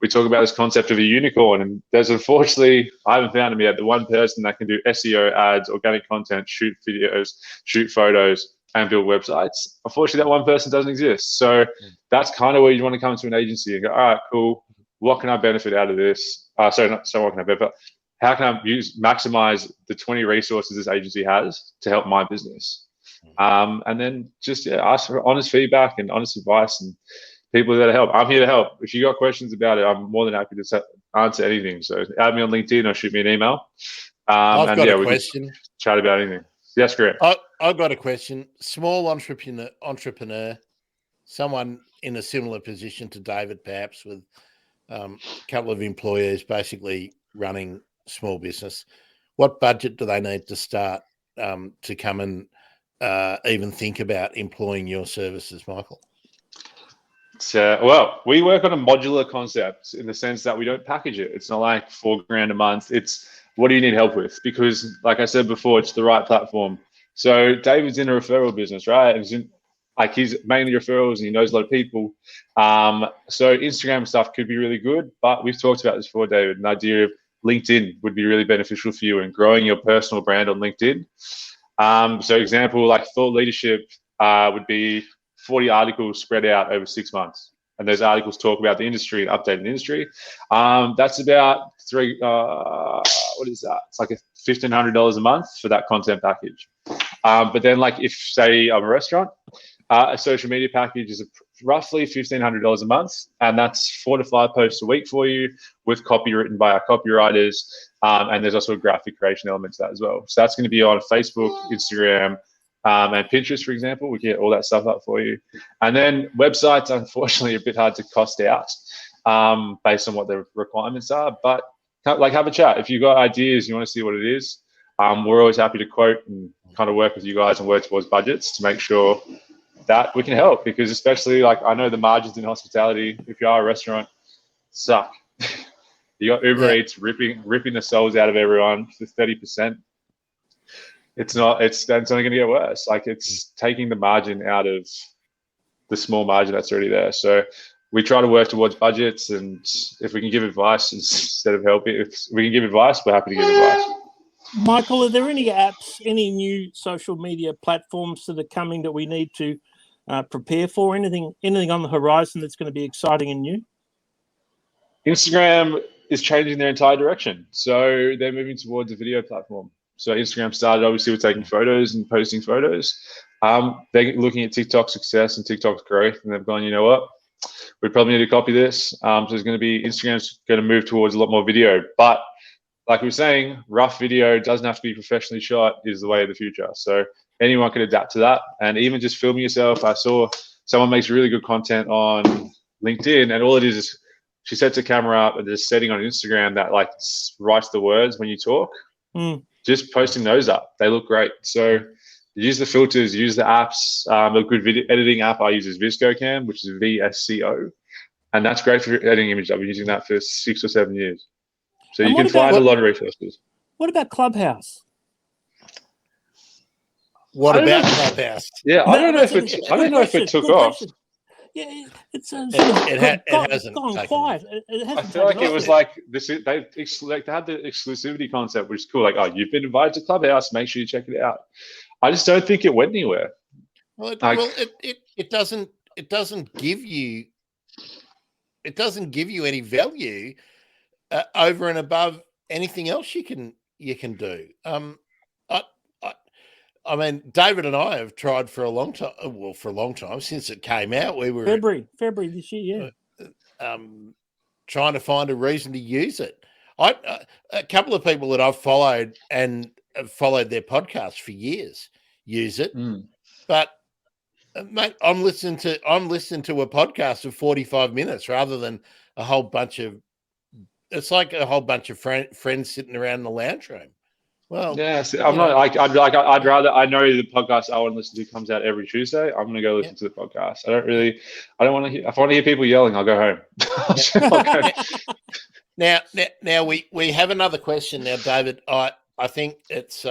we talk about this concept of a unicorn, and there's unfortunately, I haven't found him yet, the one person that can do SEO, ads, organic content, shoot videos, shoot photos, and build websites. Unfortunately, that one person doesn't exist. So that's kind of where you want to come to an agency and go, all right, cool. What can I benefit out of this? What can I benefit? How can I maximize the 20 resources this agency has to help my business? And then just ask for honest feedback and honest advice, and people that help. I'm here to help. If you got questions about it, I'm more than happy to answer anything. So add me on LinkedIn or shoot me an email. I've got a question. Chat about anything. Yes, correct. I've got a question. Small entrepreneur, someone in a similar position to David, perhaps with a couple of employees, basically running small business. What budget do they need to start to come and even think about employing your services, Michael? Well, we work on a modular concept in the sense that we don't package it. It's not like $4,000 a month. It's what do you need help with? Because like I said before, it's the right platform. So David's in a referral business, right? He's mainly referrals and he knows a lot of people. So Instagram stuff could be really good, but we've talked about this before, David, an idea of LinkedIn would be really beneficial for you and growing your personal brand on LinkedIn. So example, like thought leadership would be 40 articles spread out over 6 months. And those articles talk about the industry and update the industry. That's about what is that? It's like $1,500 a month for that content package. But then like if say I'm a restaurant, a social media package is roughly $1,500 a month. And that's 4 to 5 posts a week for you with copy written by our copywriters. And there's also a graphic creation element to that as well. So that's going to be on Facebook, Instagram, and Pinterest, for example. We get all that stuff up for you. And then websites, unfortunately, are a bit hard to cost out. based on what their requirements are. But like, have a chat. If you've got ideas, you want to see what it is, we're always happy to quote and kind of work with you guys and work towards budgets to make sure that we can help, because especially like I know the margins in hospitality, if you are a restaurant, suck. You got Uber Eats ripping the souls out of everyone for 30%. It's only going to get worse. Like, it's taking the margin out of the small margin that's already there. So we try to work towards budgets, and if we can give advice instead of helping, if we can give advice, we're happy to give advice. Michael, are there any apps, any new social media platforms that are coming that we need to prepare for? Anything on the horizon that's going to be exciting and new? Instagram is changing their entire direction. So they're moving towards a video platform. So Instagram started obviously with taking photos and posting photos. They're looking at TikTok's success and TikTok's growth, and they've gone, you know what? We probably need to copy this. So there's going to be, Instagram's going to move towards a lot more video. But like we were saying, rough video doesn't have to be professionally shot is the way of the future. So anyone can adapt to that. And even just filming yourself, I saw someone makes really good content on LinkedIn, and all it is she sets a camera up and there's a setting on Instagram that like writes the words when you talk. Just posting those up. They look great. So use the filters, use the apps. A good video editing app I use is VSCO, which is VSCO. And that's great for editing images. I've been using that for 6 or 7 years. So you can find a lot of resources. What about Clubhouse? What about Clubhouse? Yeah, I don't know if it took off. Yeah, it hasn't gone quiet. I feel like it was like this. They had the exclusivity concept, which is cool. Like, oh, you've been invited to Clubhouse. Make sure you check it out. I just don't think it went anywhere. Well, it doesn't give you any value over and above anything else you can do. I mean, David and I have tried for a long time. Well, for a long time since it came out, we were February this year. Yeah, trying to find a reason to use it. A couple of people that I've followed and have followed their podcasts for years use it, but mate, I'm listening to a podcast of 45 minutes rather than a whole bunch of. It's like a whole bunch of friends sitting around in the lounge room. Well, yeah, I'm not like I'd rather, I know the podcast I want to listen to comes out every Tuesday. I'm going to go listen to the podcast. I don't want to hear, if I want to hear people yelling, I'll go home. Now we have another question now, David. I think it's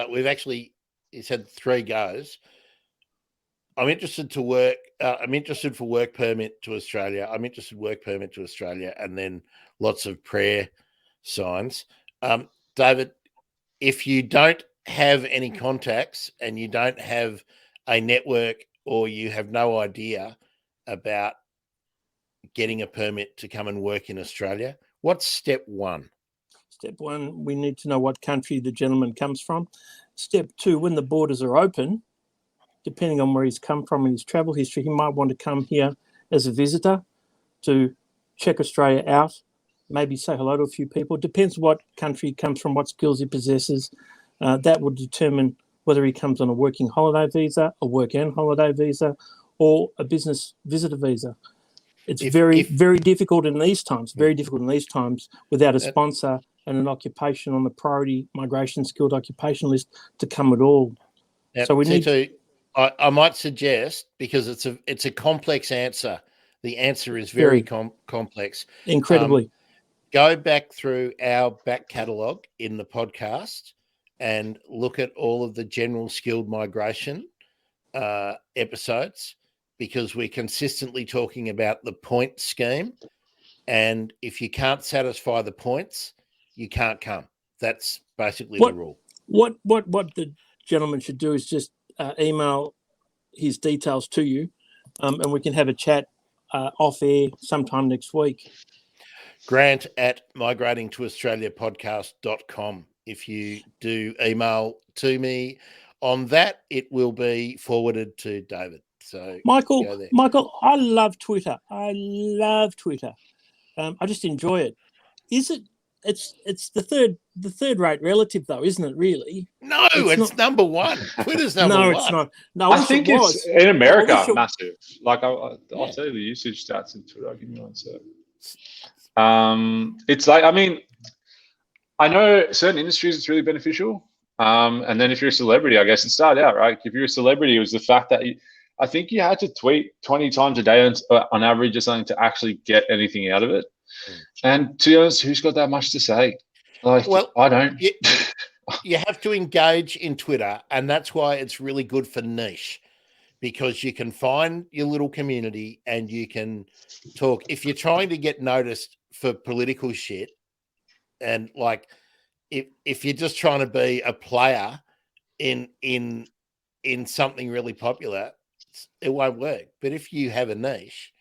he's had 3 goes. I'm interested for work permit to Australia. And then lots of prayer signs. David, if you don't have any contacts and you don't have a network, or you have no idea about getting a permit to come and work in Australia, what's step 1? Step 1, we need to know what country the gentleman comes from. Step 2, when the borders are open, depending on where he's come from in his travel history, he might want to come here as a visitor to check Australia out, maybe say hello to a few people. Depends what country he comes from, what skills he possesses. That will determine whether he comes on a working holiday visa, a work and holiday visa, or a business visitor visa. It's very difficult in these times, without a sponsor and an occupation on the priority migration skilled occupation list to come at all. So we need to. I might suggest, because it's a complex answer. The answer is very complex. Incredibly. Go back through our back catalogue in the podcast and look at all of the general skilled migration episodes, because we're consistently talking about the point scheme. And if you can't satisfy the points, you can't come. That's basically the rule. What the gentleman should do is just email his details to you, and we can have a chat off air sometime next week. Grant at migratingtoaustraliapodcast.com. If you do email to me on that, it will be forwarded to David. So Michael, I love Twitter. I just enjoy it. It's the third rate relative though, isn't it? Really? No, it's number 1. Twitter's number 1. No, it's not. No, I think it's in America massive. Like I'll tell you the usage stats in Twitter. I'll give you one sec. It's like, I mean, I know certain industries it's really beneficial. And then if you're a celebrity, I guess it started out, right? If you're a celebrity, it was the fact that I think you had to tweet 20 times a day on average or something to actually get anything out of it. And to be honest, who's got that much to say? Like, Well, I don't. You have to engage in Twitter, and that's why it's really good for niche, because you can find your little community and you can talk. If you're trying to get noticed for political shit, and like if you're just trying to be a player in something really popular, it won't work. But if you have a niche,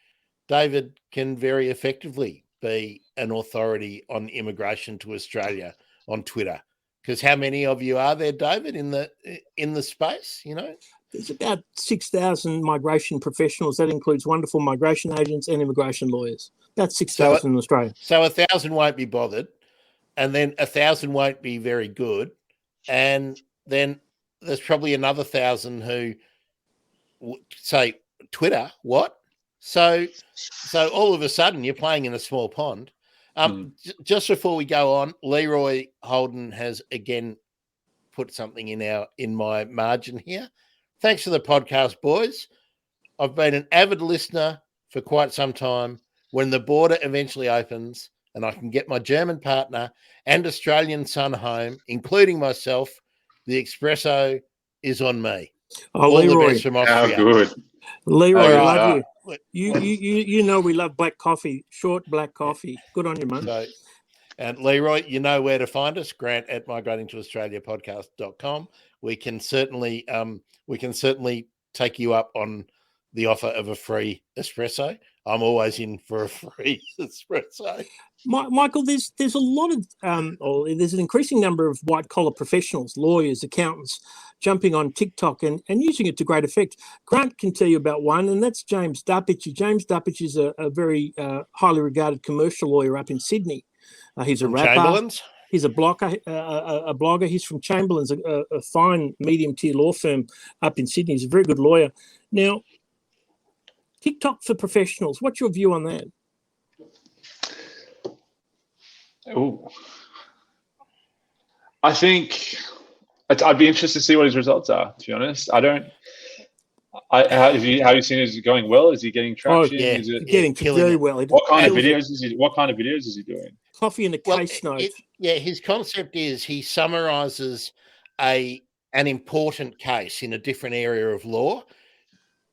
David can very effectively be an authority on immigration to Australia on Twitter. Because how many of you are there, David, in the space? You know, There's about 6,000 migration professionals. That includes wonderful migration agents and immigration lawyers. About 6,000 in Australia. So 1,000 won't be bothered, and then 1,000 won't be very good, and then there's probably another 1,000 who say, Twitter, what? So all of a sudden you're playing in a small pond. Just before we go on, Leroy Holden has again put something in my margin here. Thanks for the podcast, boys. I've been an avid listener for quite some time. When the border eventually opens and I can get my German partner and Australian son home, including myself, the espresso is on me. Oh, All Leroy, the best from Austria. How good. Leroy, I All love right. you. You know we love black coffee, short black coffee. Good on you, mate. So, and Leroy, you know where to find us, Grant at migratingtoaustraliapodcast.com. We can certainly take you up on the offer of a free espresso. I'm always in for a free espresso. Michael, there's a lot of there's an increasing number of white collar professionals, lawyers, accountants, jumping on TikTok and using it to great effect. Grant can tell you about one, and that's James Duppich. James Duppich is a very highly regarded commercial lawyer up in Sydney. He's a rapper. Chamberlain's. He's a blogger. He's from Chamberlain's, a fine medium tier law firm up in Sydney. He's a very good lawyer. Now, TikTok for professionals. What's your view on that? Oh, I think I'd be interested to see what his results are. To be honest, I don't. Have you seen? Is it going well? Is he getting traction? Oh, yeah, is it getting very well. What kind of videos is he? What kind of videos is he doing? Coffee and a case note. His concept is he summarizes an important case in a different area of law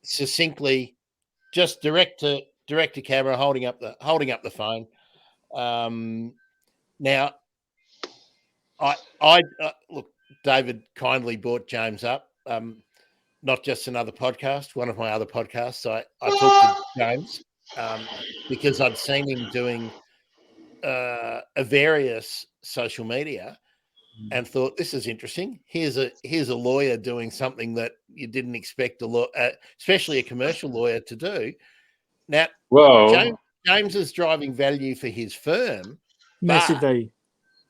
succinctly, just direct to camera, holding up the phone. Now, I look. David kindly brought James up. Not just another podcast, one of my other podcasts. I talked to James because I'd seen him doing a various social media and thought, this is interesting. Here's a lawyer doing something that you didn't expect especially a commercial lawyer to do. Now, James is driving value for his firm. Massively.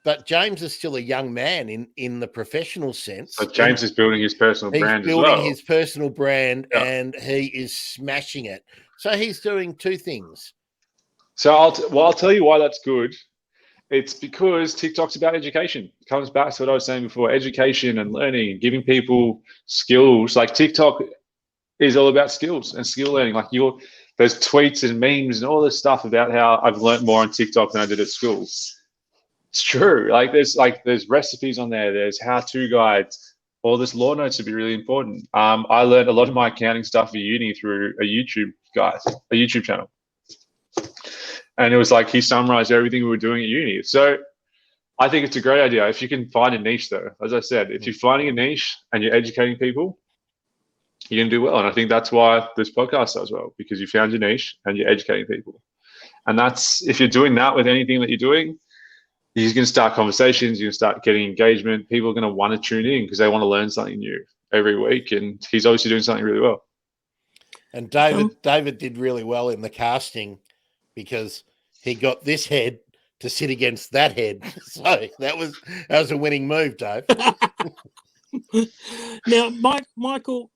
But James is still a young man in the professional sense. So James is building his personal brand as well. He's building his personal brand, and he is smashing it. So he's doing two things. So I'll tell you why that's good. It's because TikTok's about education. It comes back to what I was saying before, education and learning and giving people skills. Like TikTok is all about skills and skill learning. Like there's tweets and memes and all this stuff about how I've learned more on TikTok than I did at school. It's true. There's recipes on there. There's how-to guides. All this law notes would be really important. I learned a lot of my accounting stuff at uni through a YouTube channel. And it was like he summarized everything we were doing at uni. So I think it's a great idea. If you can find a niche, though, as I said, if you're finding a niche and you're educating people, you're going to do well. And I think that's why this podcast does well, because you found your niche and you're educating people. And if you're doing that with anything that you're doing, you're going to start conversations, you're going to start getting engagement. People are going to want to tune in because they want to learn something new every week. And he's obviously doing something really well. And David did really well in the casting because he got this head to sit against that head. So that was a winning move, Dave. Now, Michael,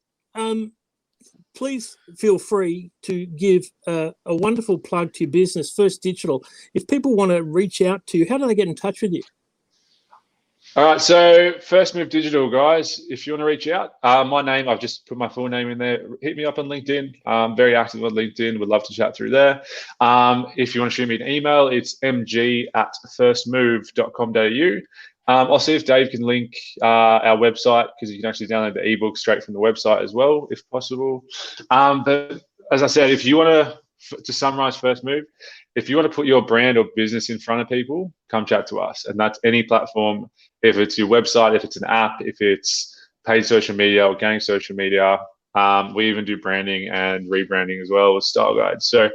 please feel free to give a wonderful plug to your business, First Digital. If people want to reach out to you, how do they get in touch with you? All right, so First Move Digital, guys, if you want to reach out, my name, I've just put my full name in there. Hit me up on LinkedIn. I'm very active on LinkedIn. Would love to chat through there. If you want to shoot me an email, it's mg@firstmove.com.au. I'll see if Dave can link our website, because you can actually download the ebook straight from the website as well, if possible. But as I said, if you want to summarize First Move, if you want to put your brand or business in front of people, come chat to us. And that's any platform, if it's your website, if it's an app, if it's paid social media, organic social media. We even do branding and rebranding as well with Style Guide. So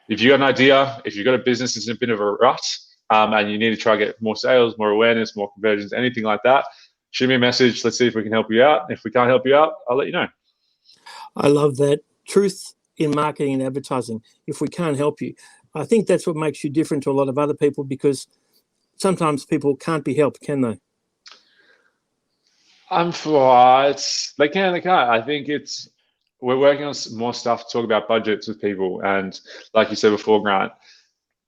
if you got an idea, if you've got a business that's in a bit of a rut, and you need to try to get more sales, more awareness, more conversions, anything like that, shoot me a message. Let's see if we can help you out. If we can't help you out, I'll let you know. I love that. Truth in marketing and advertising. If we can't help you, I think that's what makes you different to a lot of other people, because sometimes people can't be helped, can they? They can, they can't. I think we're working on some more stuff to talk about budgets with people. And like you said before, Grant,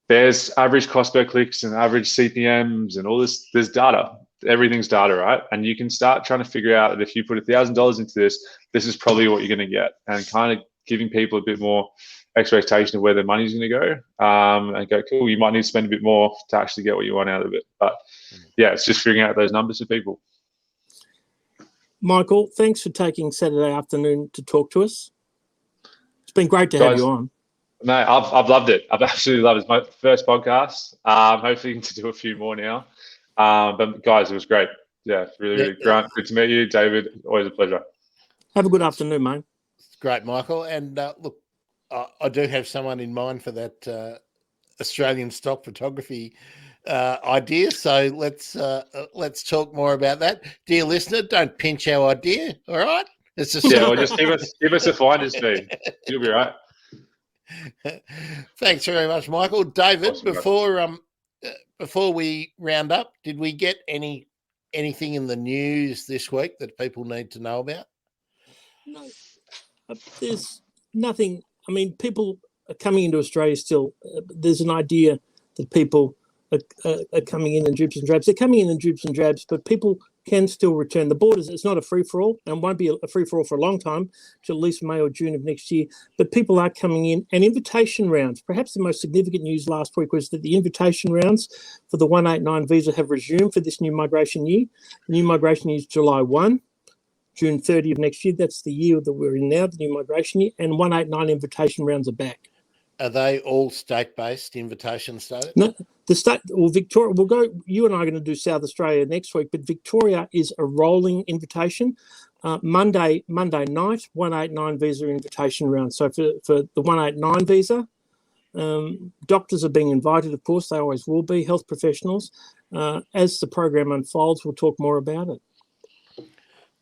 there's average cost per clicks and average CPMs and all this. There's data. Everything's data, right? And you can start trying to figure out that if you put $1,000 into this, this is probably what you're going to get, and kind of giving people a bit more expectation of where their money's going to go, and go, cool, you might need to spend a bit more to actually get what you want out of it. But yeah, it's just figuring out those numbers for people. Michael, thanks for taking Saturday afternoon to talk to us. It's been great to have you on. No, I've loved it. I've absolutely loved it. It's my first podcast. Hopefully you can do a few more now. But guys, it was great. Yeah, really Grant, good to meet you. David, always a pleasure. Have a good afternoon, mate. It's great, Michael. And look, I do have someone in mind for that Australian stock photography idea. So let's talk more about that. Dear listener, don't pinch our idea, all right? It's just well, just give us a finder's fee. You'll be right. Thanks very much, Michael. David, Awesome, before we round up, did we get anything in the news this week that people need to know about? No, there's nothing. I mean, people are coming into Australia still. There's an idea that people are coming in dribs and drabs. They're coming in dribs and drabs, but people can still return. The borders, it's not a free-for-all, and won't be a free-for-all for a long time, till at least May or June of next year. But people are coming in, and invitation rounds. Perhaps the most significant news last week was that the invitation rounds for the 189 visa have resumed for this new migration year. The new migration year is July 1. June 30 of next year. That's the year that we're in now, the new migration year, and 189 invitation rounds are back. Are they all state-based invitations, David? No, the state, well, Victoria, we'll go, you and I are going to do South Australia next week, but Victoria is a rolling invitation. Monday night, 189 visa invitation round. So for the 189 visa, doctors are being invited, of course, they always will be, health professionals. As the program unfolds, we'll talk more about it.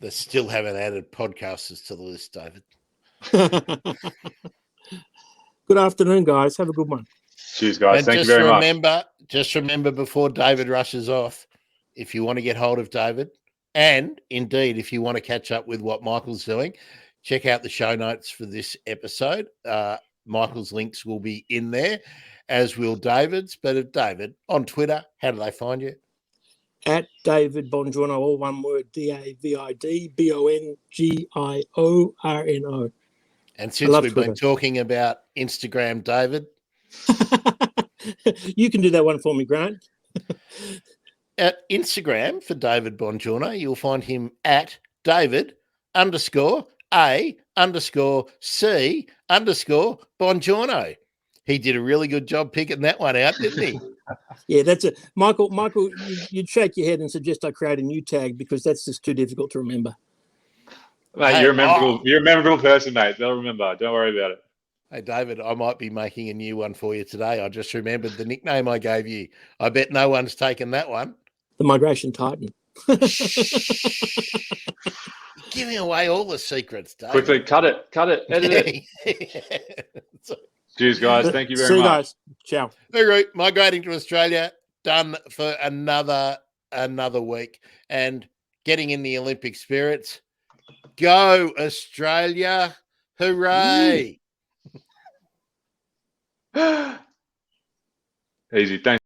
They still haven't added podcasters to the list, David. Good afternoon, guys. Have a good one. Cheers, guys. And Thank you very much. Just remember before David rushes off, if you want to get hold of David, and indeed, if you want to catch up with what Michael's doing, check out the show notes for this episode. Michael's links will be in there, as will David's. But David, on Twitter, how do they find you? At David Bongiorno, all one word, DAVID BONGIORNO. And since we've been talking about Instagram, David, you can do that one for me, Grant. At Instagram for David Bongiorno, you'll find him at David_A_C_Bongiorno. He did a really good job picking that one out, didn't he? Yeah, that's it. Michael, you'd shake your head and suggest I create a new tag because that's just too difficult to remember. Mate, you're a memorable person, mate. They'll remember. Don't worry about it. Hey, David, I might be making a new one for you today. I just remembered the nickname I gave you. I bet no one's taken that one. The Migration Titan. Giving away all the secrets, David. Quickly, cut it, edit it. Cheers, guys. Thank you very much. See you guys. Ciao. All right, migrating to Australia, done for another week, and getting in the Olympic spirits. Go Australia! Hooray! Easy. Thanks.